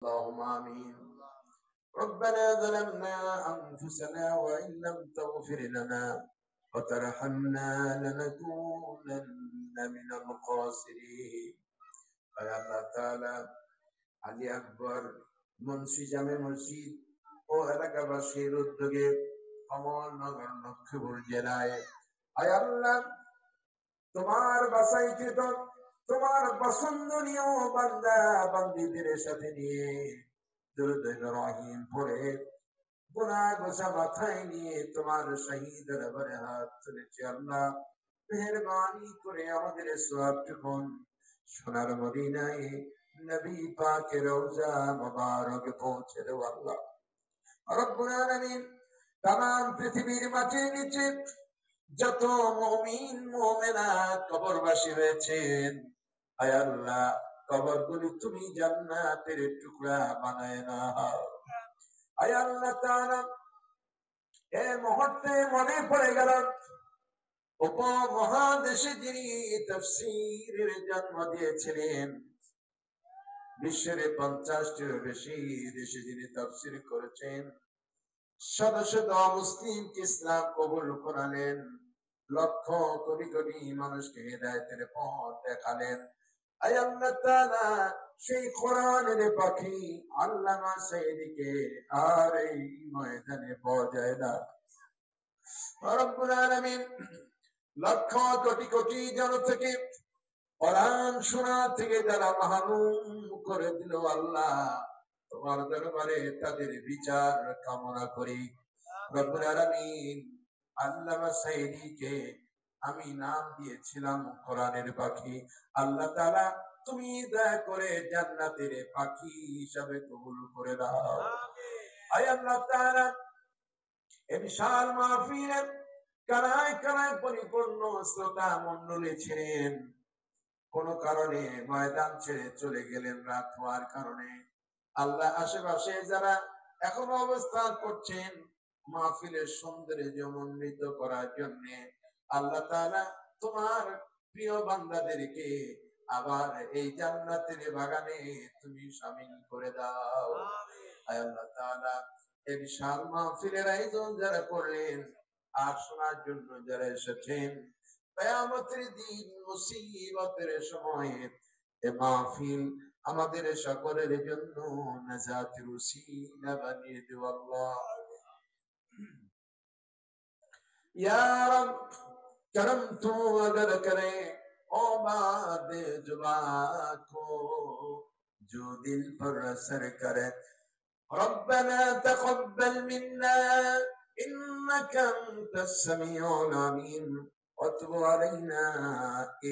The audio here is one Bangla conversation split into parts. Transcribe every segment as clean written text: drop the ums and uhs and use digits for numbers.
اللهم آمين. ربنا ظلمنا أنفسنا وإن لم تغفر لنا وترحمنا لنكونن من الخاسرين. يا الله تعالى আলী আকবর মুন্সি জামে মসজিদ ও এলাকাবাসীর উদ্যোগে কমলনগর লক্ষ্মীপুর জেলায় আয় আল্লাহ তোমার বাছাইকৃত তোমার পছন্দনীয় বান্দা বান্দীদের সাথে নিয়ে দুরূদ ইব্রাহিম পড়ে গুনাহ গোছা মাথায় নিয়ে তোমার শহীদ দরবারে হাত তুলেছি। আল্লাহ মেহেরবানি করে আমাদের সওয়াবটুকু সোনার মদিনায় নবী পাকের রওজা মুবারকে পৌঁছে দাও। আল্লাহ রব্বুল আলামিন তামাম পৃথিবীর মাটির নিচে যত মুমিন মুমিনাত কবরবাসী হয়েছেন, আয় আল্লাহ কবরগুলি তুমি জান্নাতের টুকরা বানায় নাও। আয় আল্লাহ তাআলা এই মুহূর্তে মনে পড়ে গেল উপমহাদেশে যিনি তাফসীরের জন্ম দিয়েছিলেন, বিশ্বের 50টিরও বেশি দেশে যিনি তাফসীর করেছেন, শত শত মুসলিমকে ইসলাম কবুল করালেন, লক্ষ কোটি কোটি মানুষকে হিদায়াতের পথ দেখালেন। আয় আল্লাহ তাআলা সেই কোরআনের পাখি আল্লামা সাইদিকে আর এই ময়দানে পাওয়া যায় না। রব্বুল আলামিন লক্ষ কোটি কোটি জন থেকে কোরআন শোনা থেকে যারা মাহরুম করে দিল, আল্লাহ তোমার দরবারে তাদের বিচার কামনা করি। রব্বুল আলামিন আল্লামা সাইদিকে আমি নাম দিয়েছিলাম কোরআনের পাখি। আল্লাহ তাআলা তুমি দয়া করে জান্নাতের পাখি হিসাবে কবুল করে দাও। আয় আল্লাহ তাআলা এই বিশাল মাহফিলে কানায় কানায় পরিপূর্ণ শ্রোতা মণ্ডলী ছিলেন, কোন কারণে ময়দান ছেড়ে চলে গেলেন রাত হওয়ার কারণে। আল্লাহ আশেপাশে যারা এখনো অবস্থান করছেন মাহফিলের সৌন্দর্য মণ্ডিত করার জন্য, আল্লাহ তাআলা তোমার প্রিয় বান্দাদেরকে আবার এই জান্নাতের বাগানে তুমি শামিল করে দাও। আয় আল্লাহ তাআলা এই বিশাল মাহফিলের আয়োজন যারা করলেন আর শোনার জন্য যারা এসেছেন, কিয়ামতের দিন মুসিবতের সময়ে এই মাহফিল আমাদের সকলের জন্য নাজাতের ওসিলা বানিয়ে দাও। আল্লাহ या रब करम तू अगर करे ओ बात जुबा को जो दिल पर असर करे रब्बना तक़ब्बल मिन्ना إنك أنت السميع العليم وتب علينا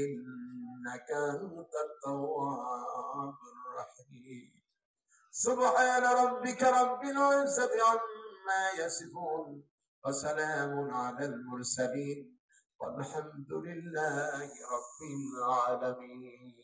إنك أنت التواب الرحيم سبحان ربك رب العزة عما يصفون وسلام على المرسلين والحمد لله رب العالمين.